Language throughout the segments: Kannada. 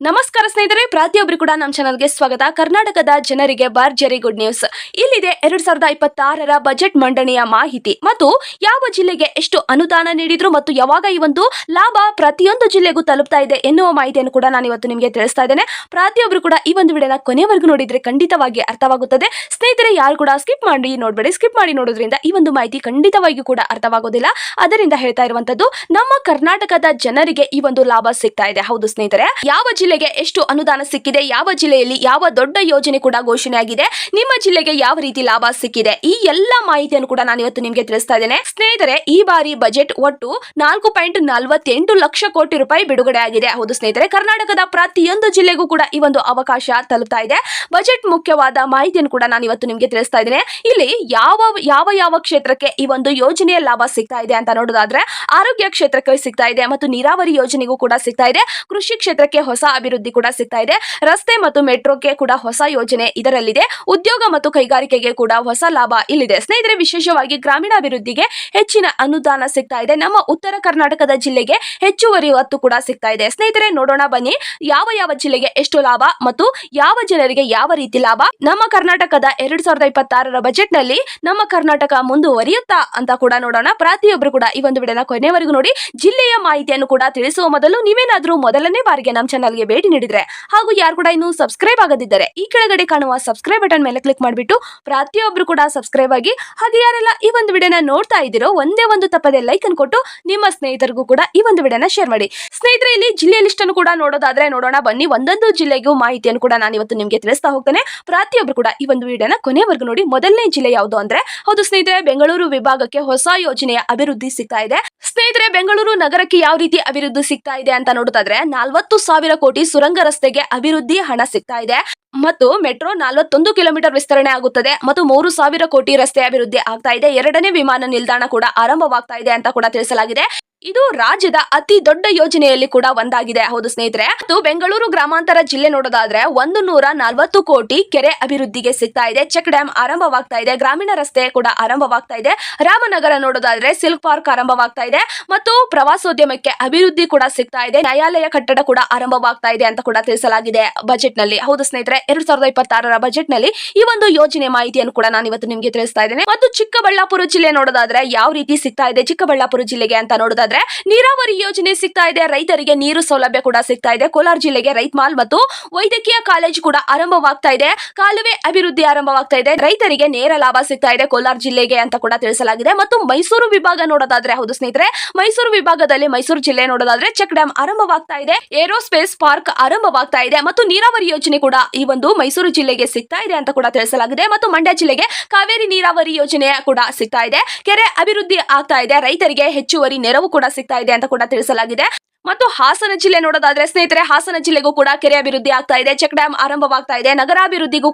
ನಮಸ್ಕಾರ ಸ್ನೇಹಿತರೆ, ಪ್ರತಿಯೊಬ್ಬರು ಕೂಡ ನಮ್ಮ ಚಾನಲ್ಗೆ ಸ್ವಾಗತ. ಕರ್ನಾಟಕದ ಜನರಿಗೆ ಭರ್ಜರಿ ಗುಡ್ ನ್ಯೂಸ್. ಇಲ್ಲಿದೆ 2026ರ ಬಜೆಟ್ ಮಂಡನೆಯ ಮಾಹಿತಿ ಮತ್ತು ಯಾವ ಜಿಲ್ಲೆಗೆ ಎಷ್ಟು ಅನುದಾನ ನೀಡಿದ್ರು ಮತ್ತು ಯಾವಾಗ ಈ ಒಂದು ಲಾಭ ಪ್ರತಿಯೊಂದು ಜಿಲ್ಲೆಗೂ ತಲುಪ್ತಾ ಇದೆ ಎನ್ನುವ ಮಾಹಿತಿಯನ್ನು ಕೂಡ ನಾನು ಇವತ್ತು ನಿಮಗೆ ತಿಳಿಸ್ತಾ ಇದ್ದೇನೆ. ಪ್ರತಿಯೊಬ್ಬರು ಕೂಡ ಈ ಒಂದು ವಿಡಿಯೋನ ಕೊನೆವರೆಗೂ ನೋಡಿದ್ರೆ ಖಂಡಿತವಾಗಿ ಅರ್ಥವಾಗುತ್ತದೆ. ಸ್ನೇಹಿತರೆ, ಯಾರು ಕೂಡ ಸ್ಕಿಪ್ ಮಾಡಿ ನೋಡಬೇಡಿ. ಸ್ಕಿಪ್ ಮಾಡಿ ನೋಡೋದ್ರಿಂದ ಈ ಒಂದು ಮಾಹಿತಿ ಖಂಡಿತವಾಗಿಯೂ ಕೂಡ ಅರ್ಥವಾಗೋದಿಲ್ಲ. ಅದರಿಂದ ಹೇಳ್ತಾ ಇರುವಂತದ್ದು, ನಮ್ಮ ಕರ್ನಾಟಕದ ಜನರಿಗೆ ಈ ಒಂದು ಲಾಭ ಸಿಗ್ತಾ ಇದೆ. ಹೌದು ಸ್ನೇಹಿತರೆ, ಯಾವ ಜಿಲ್ಲೆಗೆ ಎಷ್ಟು ಅನುದಾನ ಸಿಕ್ಕಿದೆ, ಯಾವ ಜಿಲ್ಲೆಯಲ್ಲಿ ಯಾವ ದೊಡ್ಡ ಯೋಜನೆ ಕೂಡ ಘೋಷಣೆ ಆಗಿದೆ, ನಿಮ್ಮ ಜಿಲ್ಲೆಗೆ ಯಾವ ರೀತಿ ಲಾಭ ಸಿಕ್ಕಿದೆ, ಈ ಎಲ್ಲ ಮಾಹಿತಿಯನ್ನು ಕೂಡ ನಾನು ಇವತ್ತು ನಿಮಗೆ ತಿಳಿಸ್ತಾ ಇದ್ದೇನೆ. ಸ್ನೇಹಿತರೆ, ಈ ಬಾರಿ ಬಜೆಟ್ ಒಟ್ಟು 4.48 ಲಕ್ಷ ಕೋಟಿ ರೂಪಾಯಿ ಬಿಡುಗಡೆ ಆಗಿದೆ. ಹೌದು ಸ್ನೇಹಿತರೆ, ಕರ್ನಾಟಕದ ಪ್ರತಿಯೊಂದು ಜಿಲ್ಲೆಗೂ ಕೂಡ ಈ ಒಂದು ಅವಕಾಶ ತಲುಪ್ತಾ ಇದೆ. ಬಜೆಟ್ ಮುಖ್ಯವಾದ ಮಾಹಿತಿಯನ್ನು ಕೂಡ ನಾನು ಇವತ್ತು ನಿಮಗೆ ತಿಳಿಸ್ತಾ ಇದ್ದೇನೆ. ಇಲ್ಲಿ ಯಾವ ಕ್ಷೇತ್ರಕ್ಕೆ ಈ ಒಂದು ಯೋಜನೆಯ ಲಾಭ ಸಿಗ್ತಾ ಇದೆ ಅಂತ ನೋಡೋದಾದ್ರೆ, ಆರೋಗ್ಯ ಕ್ಷೇತ್ರಕ್ಕೆ ಸಿಗ್ತಾ ಇದೆ ಮತ್ತು ನೀರಾವರಿ ಯೋಜನೆಗೂ ಕೂಡ ಸಿಗ್ತಾ ಇದೆ. ಕೃಷಿ ಕ್ಷೇತ್ರಕ್ಕೆ ಹೊಸ ಅಭಿವೃದ್ಧಿ ಕೂಡ ಸಿಗ್ತಾ ಇದೆ. ರಸ್ತೆ ಮತ್ತು ಮೆಟ್ರೋಕ್ಕೆ ಕೂಡ ಹೊಸ ಯೋಜನೆ ಇದರಲ್ಲಿದೆ. ಉದ್ಯೋಗ ಮತ್ತು ಕೈಗಾರಿಕೆಗೆ ಕೂಡ ಹೊಸ ಲಾಭ ಇಲ್ಲಿದೆ. ಸ್ನೇಹಿತರೆ, ವಿಶೇಷವಾಗಿ ಗ್ರಾಮೀಣಾಭಿವೃದ್ಧಿಗೆ ಹೆಚ್ಚಿನ ಅನುದಾನ ಸಿಗ್ತಾ ಇದೆ. ನಮ್ಮ ಉತ್ತರ ಕರ್ನಾಟಕದ ಜಿಲ್ಲೆಗೆ ಹೆಚ್ಚುವರಿ ಒತ್ತು ಕೂಡ ಸಿಗ್ತಾ ಇದೆ. ಸ್ನೇಹಿತರೆ, ನೋಡೋಣ ಬನ್ನಿ, ಯಾವ ಜಿಲ್ಲೆಗೆ ಎಷ್ಟು ಲಾಭ ಮತ್ತು ಯಾವ ಜನರಿಗೆ ಯಾವ ರೀತಿ ಲಾಭ. ನಮ್ಮ ಕರ್ನಾಟಕದ 2026ರ ಬಜೆಟ್ ನಲ್ಲಿ ನಮ್ಮ ಕರ್ನಾಟಕ ಮುಂದುವರಿಯುತ್ತಾ ಅಂತ ಕೂಡ ನೋಡೋಣ. ಪ್ರತಿಯೊಬ್ಬರು ಕೂಡ ಈ ಒಂದು ವಿಡಿಯೋನ ಕೊನೆವರೆಗೂ ನೋಡಿ. ಜಿಲ್ಲೆಯ ಮಾಹಿತಿಯನ್ನು ಕೂಡ ತಿಳಿಸುವ ಮೊದಲು ನೀವೇನಾದ್ರೂ ಮೊದಲನೇ ಬಾರಿಗೆ ನಮ್ಮ ಚಾನಲ್ಗೆ ಭೇಟಿ ನೀಡಿದ್ರೆ ಹಾಗೂ ಯಾರು ಕೂಡ ಇನ್ನೂ ಸಬ್ಸ್ಕ್ರೈಬ್ ಆಗದಿದ್ದರೆ ಈ ಕೆಳಗಡೆ ಕಾಣುವ ಸಬ್ಸ್ಕ್ರೈಬ್ ಬಟನ್ ಮೇಲೆ ಕ್ಲಿಕ್ ಮಾಡಿಬಿಟ್ಟು ಪ್ರತಿಯೊಬ್ಬರು ಕೂಡ ಸಬ್ಸ್ಕ್ರೈಬ್ ಆಗಿ. ಹಾಗೆ ಯಾರೆಲ್ಲ ಈ ಒಂದು ವಿಡಿಯೋನ ನೋಡ್ತಾ ಇದ್ದೀರೋ ಒಂದೇ ಒಂದು ತಪ್ಪದೆ ಲೈಕ್ ಅನ್ನು ಕೊಟ್ಟು ನಿಮ್ಮ ಸ್ನೇಹಿತರಿಗೂ ಕೂಡ ಈ ಒಂದು ವಿಡಿಯೋನ ಶೇರ್ ಮಾಡಿ. ಸ್ನೇಹಿತರೆ, ಇಲ್ಲಿ ಜಿಲ್ಲೆಯ ಲಿಸ್ಟ್ ಅನ್ನು ಕೂಡ ನೋಡೋದಾದ್ರೆ ನೋಡೋಣ ಬನ್ನಿ. ಒಂದೊಂದು ಜಿಲ್ಲೆಗೂ ಮಾಹಿತಿಯನ್ನು ಕೂಡ ನಾನು ಇವತ್ತು ನಿಮಗೆ ತಿಳಿಸ್ತಾ ಹೋಗ್ತೇನೆ. ಪ್ರತಿಯೊಬ್ಬರು ಕೂಡ ಈ ಒಂದು ವಿಡಿಯೋನ ಕೊನೆವರೆಗೂ ನೋಡಿ. ಮೊದಲನೇ ಜಿಲ್ಲೆ ಯಾವುದು ಅಂದ್ರೆ, ಹೌದು ಸ್ನೇಹಿತರೆ, ಬೆಂಗಳೂರು ವಿಭಾಗಕ್ಕೆ ಹೊಸ ಯೋಜನೆಯ ಅಭಿವೃದ್ಧಿ ಸಿಗ್ತಾ ಇದೆ. ಸ್ನೇಹಿತರೆ, ಬೆಂಗಳೂರು ನಗರಕ್ಕೆ ಯಾವ ರೀತಿ ಅಭಿವೃದ್ಧಿ ಸಿಗ್ತಾ ಇದೆ ಅಂತ ನೋಡೋದಾದ್ರೆ, 40,000 ಕೋಟಿ ಸುರಂಗ ರಸ್ತೆಗೆ ಅಭಿವೃದ್ಧಿ ಹಣ ಸಿಗ್ತಾ ಇದೆ ಮತ್ತು ಮೆಟ್ರೋ 41 ಕಿಲೋಮೀಟರ್ ವಿಸ್ತರಣೆ ಆಗುತ್ತದೆ ಮತ್ತು 3,000 ಕೋಟಿ ರಸ್ತೆ ಅಭಿವೃದ್ಧಿ ಆಗ್ತಾ ಇದೆ. 2ನೇ ವಿಮಾನ ನಿಲ್ದಾಣ ಕೂಡ ಆರಂಭವಾಗ್ತಾ ಇದೆ ಅಂತ ಕೂಡ ತಿಳಿಸಲಾಗಿದೆ. ಇದು ರಾಜ್ಯದ ಅತಿ ದೊಡ್ಡ ಯೋಜನೆಯಲ್ಲಿ ಕೂಡ ಒಂದಾಗಿದೆ. ಹೌದು ಸ್ನೇಹಿತರೆ, ಮತ್ತು ಬೆಂಗಳೂರು ಗ್ರಾಮಾಂತರ ಜಿಲ್ಲೆ ನೋಡೋದಾದ್ರೆ 140 ಕೋಟಿ ಕೆರೆ ಅಭಿವೃದ್ಧಿಗೆ ಸಿಗ್ತಾ ಇದೆ. ಚೆಕ್ ಡ್ಯಾಂ ಆರಂಭವಾಗ್ತಾ ಇದೆ. ಗ್ರಾಮೀಣ ರಸ್ತೆ ಕೂಡ ಆರಂಭವಾಗ್ತಾ ಇದೆ. ರಾಮನಗರ ನೋಡೋದಾದ್ರೆ ಸಿಲ್ಕ್ ಪಾರ್ಕ್ ಆರಂಭವಾಗ್ತಾ ಇದೆ ಮತ್ತು ಪ್ರವಾಸೋದ್ಯಮಕ್ಕೆ ಅಭಿವೃದ್ಧಿ ಕೂಡ ಸಿಗ್ತಾ ಇದೆ. ನ್ಯಾಯಾಲಯ ಕಟ್ಟಡ ಕೂಡ ಆರಂಭವಾಗ್ತಾ ಇದೆ ಅಂತ ಕೂಡ ತಿಳಿಸಲಾಗಿದೆ ಬಜೆಟ್ ನಲ್ಲಿ. ಹೌದು ಸ್ನೇಹಿತರೆ, 2026ರ ಬಜೆಟ್ ನಲ್ಲಿ ಈ ಒಂದು ಯೋಜನೆ ಮಾಹಿತಿಯನ್ನು ಕೂಡ ನಾನು ಇವತ್ತು ನಿಮಗೆ ತಿಳಿಸ್ತಾ ಇದ್ದೇನೆ. ಮತ್ತು ಚಿಕ್ಕಬಳ್ಳಾಪುರ ಜಿಲ್ಲೆ ನೋಡೋದಾದ್ರೆ ಯಾವ ರೀತಿ ಸಿಗ್ತಾ ಇದೆ ಚಿಕ್ಕಬಳ್ಳಾಪುರ ಜಿಲ್ಲೆಗೆ ಅಂತ ನೋಡೋದಾದ್ರೆ, ನೀರಾವರಿ ಯೋಜನೆ ಸಿಗ್ತಾ ಇದೆ. ರೈತರಿಗೆ ನೀರು ಸೌಲಭ್ಯ ಕೂಡ ಸಿಗ್ತಾ ಇದೆ. ಕೋಲಾರ ಜಿಲ್ಲೆಗೆ ರೈತ ಮಾಲ್ ಮತ್ತು ವೈದ್ಯಕೀಯ ಕಾಲೇಜು ಕೂಡ ಆರಂಭವಾಗ್ತಾ ಇದೆ. ಕಾಲುವೆ ಅಭಿವೃದ್ಧಿ ಆರಂಭವಾಗ್ತಾ ಇದೆ. ರೈತರಿಗೆ ನೇರ ಲಾಭ ಸಿಗ್ತಾ ಇದೆ ಕೋಲಾರ ಜಿಲ್ಲೆಗೆ ಅಂತ ಕೂಡ ತಿಳಿಸಲಾಗಿದೆ. ಮತ್ತು ಮೈಸೂರು ವಿಭಾಗ ನೋಡೋದಾದ್ರೆ, ಹೌದು ಸ್ನೇಹಿತರೆ, ಮೈಸೂರು ವಿಭಾಗದಲ್ಲಿ ಮೈಸೂರು ಜಿಲ್ಲೆ ನೋಡೋದಾದ್ರೆ ಚೆಕ್ ಡ್ಯಾಂ ಆರಂಭವಾಗ್ತಾ ಇದೆ. ಏರೋಸ್ಪೇಸ್ ಪಾರ್ಕ್ ಆರಂಭವಾಗ್ತಾ ಇದೆ ಮತ್ತು ನೀರಾವರಿ ಯೋಜನೆ ಕೂಡ ಈ ಒಂದು ಮೈಸೂರು ಜಿಲ್ಲೆಗೆ ಸಿಗ್ತಾ ಇದೆ ಅಂತ ಕೂಡ ತಿಳಿಸಲಾಗಿದೆ. ಮತ್ತು ಮಂಡ್ಯ ಜಿಲ್ಲೆಗೆ ಕಾವೇರಿ ನೀರಾವರಿ ಯೋಜನೆ ಕೂಡ ಸಿಗ್ತಾ ಇದೆ. ಕೆರೆ ಅಭಿವೃದ್ಧಿ ಆಗ್ತಾ ಇದೆ. ರೈತರಿಗೆ ಹೆಚ್ಚುವರಿ ನೆರವು ಕೂಡ ಸಿಗ್ತಾ ಇದೆ ಅಂತ ಕೂಡ ತಿಳಿಸಲಾಗಿದೆ. ಮತ್ತು ಹಾಸನ ಜಿಲ್ಲೆ ನೋಡೋದಾದ್ರೆ ಸ್ನೇಹಿತರೆ, ಹಾಸನ ಜಿಲ್ಲೆಗೂ ಕೂಡ ಕೆರೆ ಅಭಿವೃದ್ಧಿ ಆಗ್ತಾ ಇದೆ. ಚೆಕ್ ಡ್ಯಾಂ ಆರಂಭವಾಗ್ತಾ ಇದೆ. ನಗರಾಭಿವೃದ್ಧಿಗೂ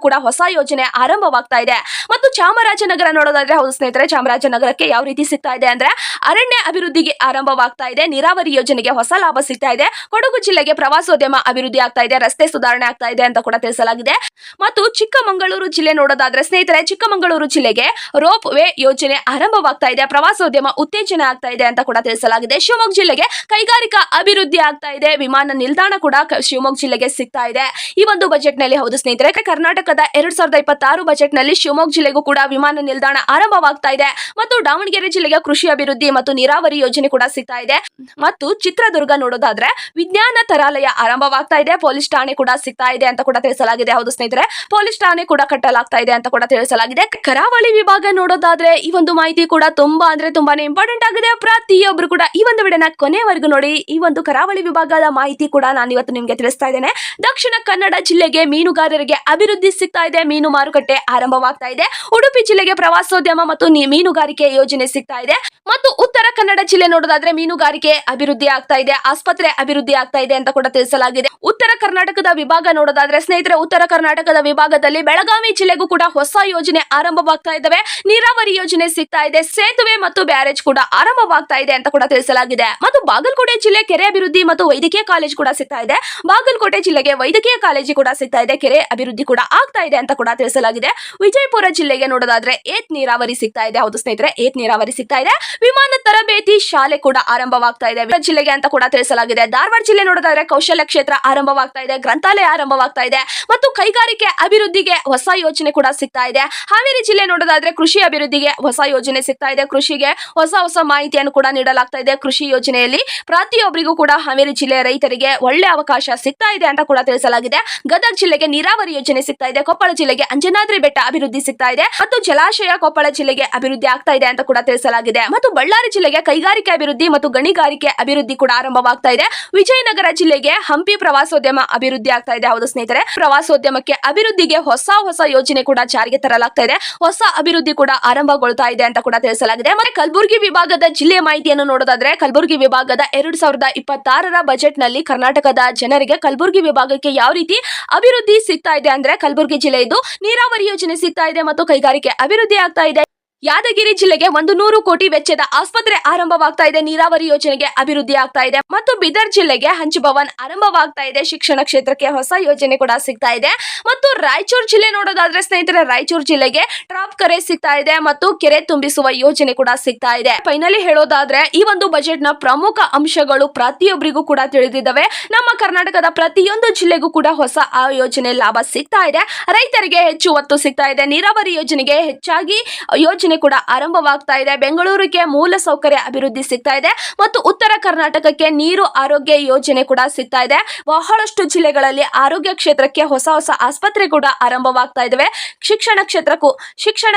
ಕೂಡ ಹೊಸ ಯೋಜನೆ ಆರಂಭವಾಗ್ತಾ ಇದೆ. ಮತ್ತು ಚಾಮರಾಜನಗರ ನೋಡೋದಾದ್ರೆ, ಹೌದು ಸ್ನೇಹಿತರೆ, ಚಾಮರಾಜನಗರಕ್ಕೆ ಯಾವ ರೀತಿ ಸಿಗ್ತಾ ಇದೆ ಅಂದ್ರೆ, ಅರಣ್ಯ ಅಭಿವೃದ್ಧಿಗೆ ಆರಂಭವಾಗ್ತಾ ಇದೆ. ನೀರಾವರಿ ಯೋಜನೆಗೆ ಹೊಸ ಲಾಭ ಸಿಗ್ತಾ ಇದೆ. ಕೊಡಗು ಜಿಲ್ಲೆಗೆ ಪ್ರವಾಸೋದ್ಯಮ ಅಭಿವೃದ್ಧಿ ಆಗ್ತಾ ಇದೆ. ರಸ್ತೆ ಸುಧಾರಣೆ ಆಗ್ತಾ ಇದೆ ಅಂತ ಕೂಡ ತಿಳಿಸಲಾಗಿದೆ. ಮತ್ತು ಚಿಕ್ಕಮಗಳೂರು ಜಿಲ್ಲೆ ನೋಡೋದಾದ್ರೆ ಸ್ನೇಹಿತರೆ, ಚಿಕ್ಕಮಗಳೂರು ಜಿಲ್ಲೆಗೆ ರೋಪ್ ವೇ ಯೋಜನೆ ಆರಂಭವಾಗ್ತಾ ಇದೆ. ಪ್ರವಾಸೋದ್ಯಮ ಉತ್ತೇಜನ ಆಗ್ತಾ ಇದೆ ಅಂತ ಕೂಡ ತಿಳಿಸಲಾಗಿದೆ. ಶಿವಮೊಗ್ಗ ಜಿಲ್ಲೆಗೆ ಕೈಗಾರಿಕಾ ಅಭಿವೃದ್ಧಿ ಆಗ್ತಾ ಇದೆ. ವಿಮಾನ ನಿಲ್ದಾಣ ಕೂಡ ಶಿವಮೊಗ್ಗ ಜಿಲ್ಲೆಗೆ ಸಿಗ್ತಾ ಇದೆ ಈ ಒಂದು ಬಜೆಟ್ ನಲ್ಲಿ. ಹೌದು ಸ್ನೇಹಿತರೆ, ಕರ್ನಾಟಕದ 2026 ಬಜೆಟ್ ನಲ್ಲಿ ಶಿವಮೊಗ್ಗ ಜಿಲ್ಲೆಗೂ ಕೂಡ ವಿಮಾನ ನಿಲ್ದಾಣ ಆರಂಭವಾಗ್ತಾ ಇದೆ. ಮತ್ತು ದಾವಣಗೆರೆ ಜಿಲ್ಲೆಗೆ ಕೃಷಿ ಅಭಿವೃದ್ಧಿ ಮತ್ತು ನೀರಾವರಿ ಯೋಜನೆ ಕೂಡ ಸಿಗ್ತಾ ಇದೆ. ಮತ್ತು ಚಿತ್ರದುರ್ಗ ನೋಡೋದಾದ್ರೆ ವಿಜ್ಞಾನ ತರಾಲಯ ಆರಂಭವಾಗ್ತಾ ಇದೆ. ಪೊಲೀಸ್ ಠಾಣೆ ಕೂಡ ಸಿಗ್ತಾ ಇದೆ ಅಂತ ಕೂಡ ತಿಳಿಸಲಾಗಿದೆ. ಹೌದು ಸ್ನೇಹಿತರೆ, ಪೊಲೀಸ್ ಠಾಣೆ ಕೂಡ ಕಟ್ಟಲಾಗ್ತಾ ಇದೆ ಅಂತ ಕೂಡ ತಿಳಿಸಲಾಗಿದೆ. ಕರಾವಳಿ ವಿಭಾಗ ನೋಡೋದಾದ್ರೆ ಈ ಒಂದು ಮಾಹಿತಿ ಕೂಡ ತುಂಬಾನೇ ಇಂಪಾರ್ಟೆಂಟ್ ಆಗಿದೆ. ಪ್ರತಿಯೊಬ್ಬರು ಕೂಡ ಈ ಒಂದು ವಿಡಿಯೋನ ಕೊನೆವರೆಗೂ ನೋಡಿ. ಈ ಒಂದು ಕರಾವಳಿ ವಿಭಾಗದ ಮಾಹಿತಿ ಕೂಡ ನಾನು ಇವತ್ತು ನಿಮಗೆ ತಿಳಿಸ್ತಾ ಇದ್ದೇನೆ. ದಕ್ಷಿಣ ಕನ್ನಡ ಜಿಲ್ಲೆಗೆ ಮೀನುಗಾರರಿಗೆ ಅಭಿವೃದ್ಧಿ ಸಿಗ್ತಾ ಇದೆ. ಮೀನು ಮಾರುಕಟ್ಟೆ ಆರಂಭವಾಗ್ತಾ ಇದೆ. ಉಡುಪಿ ಜಿಲ್ಲೆಗೆ ಪ್ರವಾಸೋದ್ಯಮ ಮತ್ತು ಮೀನುಗಾರಿಕೆ ಯೋಜನೆ ಸಿಗ್ತಾ ಇದೆ. ಮತ್ತು ಉತ್ತರ ಕನ್ನಡ ಜಿಲ್ಲೆ ನೋಡೋದಾದ್ರೆ ಮೀನುಗಾರಿಕೆ ಅಭಿವೃದ್ಧಿ ಆಗ್ತಾ ಇದೆ. ಆಸ್ಪತ್ರೆ ಅಭಿವೃದ್ಧಿ ಆಗ್ತಾ ಇದೆ ಅಂತ ಕೂಡ ತಿಳಿಸಲಾಗಿದೆ. ಉತ್ತರ ಕರ್ನಾಟಕದ ವಿಭಾಗ ನೋಡೋದಾದ್ರೆ ಸ್ನೇಹಿತರೆ, ಉತ್ತರ ಕರ್ನಾಟಕದ ವಿಭಾಗದಲ್ಲಿ ಬೆಳಗಾವಿ ಜಿಲ್ಲೆಗೂ ಕೂಡ ಹೊಸ ಯೋಜನೆ ಆರಂಭವಾಗ್ತಾ ಇದ್ದಾವೆ. ನೀರಾವರಿ ಯೋಜನೆ ಸಿಗ್ತಾ ಇದೆ. ಸೇತುವೆ ಮತ್ತು ಬ್ಯಾರೇಜ್ ಕೂಡ ಆರಂಭವಾಗ್ತಾ ಇದೆ ಅಂತ ಕೂಡ ತಿಳಿಸಲಾಗಿದೆ. ಮತ್ತು ಬಾಗಲಕೋಟೆ ಜಿಲ್ಲೆ ಕೆರೆ ಅಭಿವೃದ್ಧಿ ಮತ್ತು ವೈದ್ಯಕೀಯ ಕಾಲೇಜು ಕೂಡ ಸಿಗ್ತಾ ಇದೆ. ಬಾಗಲಕೋಟೆ ಜಿಲ್ಲೆಗೆ ವೈದ್ಯಕೀಯ ಕಾಲೇಜು ಕೂಡ ಸಿಗ್ತಾ ಇದೆ. ಕೆರೆ ಅಭಿವೃದ್ಧಿ ಕೂಡ ಆಗ್ತಾ ಇದೆ ಅಂತ ಕೂಡ ತಿಳಿಸಲಾಗಿದೆ. ವಿಜಯಪುರ ಜಿಲ್ಲೆಗೆ ನೋಡೋದಾದ್ರೆ ಏತ್ ನೀರಾವರಿ ಸಿಗ್ತಾ ಇದೆ. ಹೌದು ಸ್ನೇಹಿತರೆ, ಏತ್ ನೀರಾವರಿ ಸಿಗ್ತಾ ಇದೆ. ವಿಮಾನ ತರಬೇತಿ ಶಾಲೆ ಕೂಡ ಆರಂಭವಾಗ್ತಾ ಇದೆ ಜಿಲ್ಲೆಗೆ ಅಂತ ಕೂಡ ತಿಳಿಸಲಾಗಿದೆ. ಧಾರವಾಡ ಜಿಲ್ಲೆ ನೋಡೋದಾದ್ರೆ ಕೌಶಲ್ಯ ಕ್ಷೇತ್ರ ಆರಂಭ ಆರಂಭವಾಗ್ತಾ ಇದೆ, ಗ್ರಂಥಾಲಯ ಆರಂಭವಾಗ್ತಾ ಇದೆ ಮತ್ತು ಕೈಗಾರಿಕೆ ಅಭಿವೃದ್ಧಿಗೆ ಹೊಸ ಯೋಜನೆ ಕೂಡ ಸಿಗ್ತಾ ಇದೆ. ಹಾವೇರಿ ಜಿಲ್ಲೆ ನೋಡೋದಾದ್ರೆ ಕೃಷಿ ಅಭಿವೃದ್ಧಿಗೆ ಹೊಸ ಯೋಜನೆ ಸಿಗ್ತಾ ಇದೆ. ಕೃಷಿಗೆ ಹೊಸ ಮಾಹಿತಿಯನ್ನು ಕೂಡ ನೀಡಲಾಗ್ತಾ ಇದೆ. ಕೃಷಿ ಯೋಜನೆಯಲ್ಲಿ ಪ್ರತಿಯೊಬ್ಬರಿಗೂ ಕೂಡ ಹಾವೇರಿ ಜಿಲ್ಲೆಯ ರೈತರಿಗೆ ಒಳ್ಳೆ ಅವಕಾಶ ಸಿಗ್ತಾ ಇದೆ ಅಂತ ಕೂಡ ತಿಳಿಸಲಾಗಿದೆ. ಗದಗ ಜಿಲ್ಲೆಗೆ ನೀರಾವರಿ ಯೋಜನೆ ಸಿಗ್ತಾ ಇದೆ. ಕೊಪ್ಪಳ ಜಿಲ್ಲೆಗೆ ಅಂಜನಾದ್ರಿ ಬೆಟ್ಟ ಅಭಿವೃದ್ಧಿ ಸಿಗ್ತಾ ಇದೆ ಮತ್ತು ಜಲಾಶಯ ಕೊಪ್ಪಳ ಜಿಲ್ಲೆಗೆ ಅಭಿವೃದ್ಧಿ ಆಗ್ತಾ ಇದೆ ಅಂತ ಕೂಡ ತಿಳಿಸಲಾಗಿದೆ. ಮತ್ತು ಬಳ್ಳಾರಿ ಜಿಲ್ಲೆಗೆ ಕೈಗಾರಿಕೆ ಅಭಿವೃದ್ಧಿ ಮತ್ತು ಗಣಿಗಾರಿಕೆ ಅಭಿವೃದ್ಧಿ ಕೂಡ ಆರಂಭವಾಗ್ತಾ ಇದೆ. ವಿಜಯನಗರ ಜಿಲ್ಲೆಗೆ ಹಂಪಿ ಪ್ರವಾಸೋದ್ಯಮ ಅಭಿವೃದ್ಧಿ ಆಗ್ತಾ ಇದೆ. ಹೌದು ಸ್ನೇಹಿತರೆ, ಪ್ರವಾಸೋದ್ಯಮಕ್ಕೆ ಅಭಿವೃದ್ಧಿಗೆ ಹೊಸ ಯೋಜನೆ ಕೂಡ ಜಾರಿಗೆ ತರಲಾಗ್ತಾ ಇದೆ. ಹೊಸ ಅಭಿವೃದ್ಧಿ ಕೂಡ ಆರಂಭಗೊಳ್ತಾ ಇದೆ ಅಂತ ಕೂಡ ತಿಳಿಸಲಾಗಿದೆ. ಮತ್ತೆ ಕಲಬುರಗಿ ವಿಭಾಗದ ಜಿಲ್ಲೆಯ ಮಾಹಿತಿಯನ್ನು ನೋಡೋದಾದ್ರೆ ಕಲಬುರಗಿ ವಿಭಾಗದ 2026ರ ಬಜೆಟ್ ನಲ್ಲಿ ಕರ್ನಾಟಕದ ಜನರಿಗೆ ಕಲಬುರಗಿ ವಿಭಾಗಕ್ಕೆ ಯಾವ ರೀತಿ ಅಭಿವೃದ್ಧಿ ಸಿಗ್ತಾ ಇದೆ ಅಂದ್ರೆ ಕಲಬುರಗಿ ಜಿಲ್ಲೆಯದು ನೀರಾವರಿ ಯೋಜನೆ ಸಿಗ್ತಾ ಇದೆ ಮತ್ತು ಕೈಗಾರಿಕೆ ಅಭಿವೃದ್ಧಿ ಆಗ್ತಾ ಇದೆ. ಯಾದಗಿರಿ ಜಿಲ್ಲೆಗೆ 100 ಕೋಟಿ ವೆಚ್ಚದ ಆಸ್ಪತ್ರೆ ಆರಂಭವಾಗ್ತಾ ಇದೆ. ನೀರಾವರಿ ಯೋಜನೆಗೆ ಅಭಿವೃದ್ಧಿ ಆಗ್ತಾ ಇದೆ ಮತ್ತು ಬೀದರ್ ಜಿಲ್ಲೆಗೆ ಹಂಚ್ ಭವನ್ ಆರಂಭವಾಗ್ತಾ ಇದೆ. ಶಿಕ್ಷಣ ಕ್ಷೇತ್ರಕ್ಕೆ ಹೊಸ ಯೋಜನೆ ಕೂಡ ಸಿಗ್ತಾ ಇದೆ. ಮತ್ತು ರಾಯಚೂರು ಜಿಲ್ಲೆ ನೋಡೋದಾದ್ರೆ ಸ್ನೇಹಿತರೆ ರಾಯಚೂರು ಜಿಲ್ಲೆಗೆ ಟ್ರಾಪ್ ಕೆರೆ ಸಿಗ್ತಾ ಇದೆ ಮತ್ತು ಕೆರೆ ತುಂಬಿಸುವ ಯೋಜನೆ ಕೂಡ ಸಿಗ್ತಾ ಇದೆ. ಫೈನಲಿ ಹೇಳೋದಾದ್ರೆ ಈ ಒಂದು ಬಜೆಟ್ ನ ಪ್ರಮುಖ ಅಂಶಗಳು ಪ್ರತಿಯೊಬ್ಬರಿಗೂ ಕೂಡ ತಿಳಿದಿದ್ದಾವೆ. ನಮ್ಮ ಕರ್ನಾಟಕದ ಪ್ರತಿಯೊಂದು ಜಿಲ್ಲೆಗೂ ಕೂಡ ಹೊಸ ಯೋಜನೆ ಲಾಭ ಸಿಗ್ತಾ ಇದೆ. ರೈತರಿಗೆ ಹೆಚ್ಚು ಒತ್ತು ಸಿಗ್ತಾ ಇದೆ. ನೀರಾವರಿ ಯೋಜನೆಗೆ ಹೆಚ್ಚಾಗಿ ಯೋಜನೆ ಕೂಡ ಆರಂಭವಾಗ್ತಾ ಇದೆ. ಬೆಂಗಳೂರಿಗೆ ಮೂಲ ಸೌಕರ್ಯ ಅಭಿವೃದ್ಧಿ ಸಿಗ್ತಾ ಇದೆ ಮತ್ತು ಉತ್ತರ ಕರ್ನಾಟಕಕ್ಕೆ ನೀರು ಆರೋಗ್ಯ ಯೋಜನೆ ಕೂಡ ಸಿಗ್ತಾ ಇದೆ. ಬಹಳಷ್ಟು ಜಿಲ್ಲೆಗಳಲ್ಲಿ ಆರೋಗ್ಯ ಕ್ಷೇತ್ರಕ್ಕೆ ಹೊಸ ಆಸ್ಪತ್ರೆ ಕೂಡ ಆರಂಭವಾಗ್ತಾ ಇದಾವೆ. ಶಿಕ್ಷಣ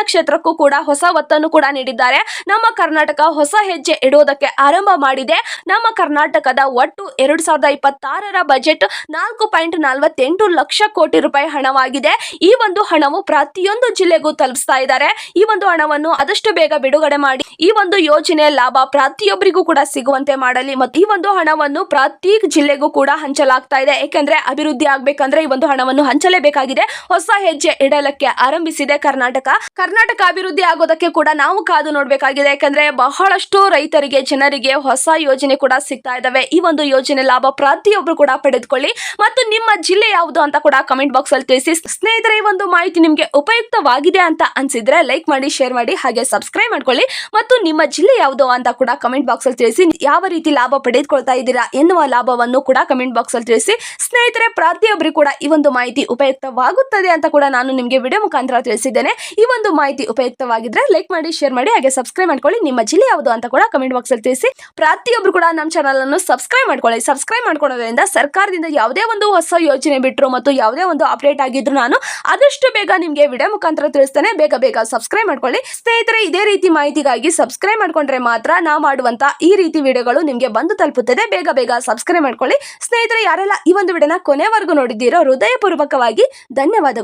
ಕ್ಷೇತ್ರಕ್ಕೂ ಕೂಡ ಹೊಸ ಒತ್ತನ್ನು ಕೂಡ ನೀಡಿದ್ದಾರೆ. ನಮ್ಮ ಕರ್ನಾಟಕ ಹೊಸ ಹೆಜ್ಜೆ ಇಡುವುದಕ್ಕೆ ಆರಂಭ ಮಾಡಿದೆ. ನಮ್ಮ ಕರ್ನಾಟಕದ ಒಟ್ಟು 2026ರ ಬಜೆಟ್ 4.48 ಲಕ್ಷ ಕೋಟಿ ರೂಪಾಯಿ ಹಣವಾಗಿದೆ. ಈ ಒಂದು ಹಣವು ಪ್ರತಿಯೊಂದು ಜಿಲ್ಲೆಗೂ ತಲುಪಿಸ್ತಾ ಇದ್ದಾರೆ. ಈ ಒಂದು ಹಣವನ್ನು ಆದಷ್ಟು ಬೇಗ ಬಿಡುಗಡೆ ಮಾಡಿ ಈ ಒಂದು ಯೋಜನೆಯ ಲಾಭ ಪ್ರತಿಯೊಬ್ಬರಿಗೂ ಕೂಡ ಸಿಗುವಂತೆ ಮಾಡಲಿ ಮತ್ತು ಈ ಒಂದು ಹಣವನ್ನು ಪ್ರತಿ ಜಿಲ್ಲೆಗೂ ಕೂಡ ಹಂಚಲಾಗ್ತಾ ಇದೆ. ಏಕೆಂದ್ರೆ ಅಭಿವೃದ್ಧಿ ಆಗ್ಬೇಕಂದ್ರೆ ಈ ಒಂದು ಹಣವನ್ನು ಹಂಚಲೇಬೇಕಾಗಿದೆ. ಹೊಸ ಹೆಜ್ಜೆ ಇಡಲಕ್ಕೆ ಆರಂಭಿಸಿದೆ ಕರ್ನಾಟಕ ಅಭಿವೃದ್ಧಿ ಆಗೋದಕ್ಕೆ ಕೂಡ ನಾವು ಕಾದು ನೋಡಬೇಕಾಗಿದೆ. ಯಾಕಂದ್ರೆ ಬಹಳಷ್ಟು ರೈತರಿಗೆ ಜನರಿಗೆ ಹೊಸ ಯೋಜನೆ ಕೂಡ ಸಿಗ್ತಾ ಇದಾವೆ. ಈ ಒಂದು ಯೋಜನೆ ಲಾಭ ಪ್ರತಿಯೊಬ್ಬರು ಕೂಡ ಪಡೆದುಕೊಳ್ಳಿ ಮತ್ತು ನಿಮ್ಮ ಜಿಲ್ಲೆ ಯಾವುದು ಅಂತ ಕೂಡ ಕಮೆಂಟ್ ಬಾಕ್ಸ್ ಅಲ್ಲಿ ತಿಳಿಸಿ. ಸ್ನೇಹಿತರೆ, ಈ ಒಂದು ಮಾಹಿತಿ ನಿಮಗೆ ಉಪಯುಕ್ತವಾಗಿದೆ ಅಂತ ಅನ್ಸಿದ್ರೆ ಲೈಕ್ ಮಾಡಿ, ಶೇರ್ ಮಾಡಿ, ಹಾಗೆ ಸಬ್ಸ್ಕ್ರೈಬ್ ಮಾಡ್ಕೊಳ್ಳಿ ಮತ್ತು ನಿಮ್ಮ ಜಿಲ್ಲೆ ಯಾವುದು ಅಂತ ಕೂಡ ಕಮೆಂಟ್ ಬಾಕ್ಸ್ ಅಲ್ಲಿ ತಿಳಿಸಿ. ಯಾವ ರೀತಿ ಲಾಭ ಪಡೆದುಕೊಳ್ತಾ ಇದ್ದೀರಾ ಎನ್ನುವ ಲಾಭವನ್ನು ಕೂಡ ಕಮೆಂಟ್ ಬಾಕ್ಸ್ ಅಲ್ಲಿ ತಿಳಿಸಿ. ಸ್ನೇಹಿತರೆ, ಪ್ರತಿಯೊಬ್ಬರು ಕೂಡ ಈ ಒಂದು ಮಾಹಿತಿ ಉಪಯುಕ್ತವಾಗುತ್ತದೆ ಅಂತ ಕೂಡ ನಾನು ನಿಮಗೆ ವಿಡಿಯೋ ಮುಖಾಂತರ ತಿಳಿಸಿದ್ದೇನೆ. ಈ ಒಂದು ಮಾಹಿತಿ ಉಪಯುಕ್ತವಾಗಿದ್ರೆ ಲೈಕ್ ಮಾಡಿ, ಶೇರ್ ಮಾಡಿ, ಹಾಗೆ ಸಬ್ಸ್ಕ್ರೈಬ್ ಮಾಡ್ಕೊಳ್ಳಿ. ನಿಮ್ಮ ಜಿಲ್ಲೆ ಯಾವುದು ಅಂತ ಕೂಡ ಕಮೆಂಟ್ ಬಾಕ್ಸ್ ಅಲ್ಲಿ ತಿಳಿಸಿ. ಪ್ರತಿಯೊಬ್ಬರು ಕೂಡ ನಮ್ಮ ಚಾನಲ್ ಅನ್ನು ಸಬ್ಸ್ಕ್ರೈಬ್ ಮಾಡ್ಕೊಳ್ಳಿ. ಸಬ್ಸ್ಕ್ರೈಬ್ ಮಾಡ್ಕೊಳ್ಳೋದ್ರಿಂದ ಸರ್ಕಾರದಿಂದ ಯಾವುದೇ ಒಂದು ಹೊಸ ಯೋಜನೆ ಬಿಟ್ಟರು ಮತ್ತು ಯಾವುದೇ ಒಂದು ಅಪ್ಡೇಟ್ ಆಗಿದ್ರು ನಾನು ಆದಷ್ಟು ಬೇಗ ನಿಮಗೆ ವಿಡಿಯೋ ಮುಖಾಂತರ ತಿಳಿಸ್ತೇನೆ. ಬೇಗ ಸಬ್ಸ್ಕ್ರೈಬ್ ಮಾಡ್ಕೊಳ್ಳಿ. ಸ್ನೇಹಿತರೆ, ಇದೇ ರೀತಿ ಮಾಹಿತಿಗಾಗಿ ಸಬ್ಸ್ಕ್ರೈಬ್ ಮಾಡ್ಕೊಂಡ್ರೆ ಮಾತ್ರ ನಾವು ಮಾಡುವಂತ ಈ ರೀತಿ ವಿಡಿಯೋಗಳು ನಿಮಗೆ ಬಂದು ತಲುಪುತ್ತದೆ. ಬೇಗ ಸಬ್ಸ್ಕ್ರೈಬ್ ಮಾಡ್ಕೊಳ್ಳಿ. ಸ್ನೇಹಿತರೆ, ಯಾರೆಲ್ಲ ಈ ಒಂದು ವಿಡಿಯೋನ ಕೊನೆವರೆಗೂ ನೋಡಿದ್ದೀರೋ ಹೃದಯಪೂರ್ವಕವಾಗಿ ಧನ್ಯವಾದಗಳು.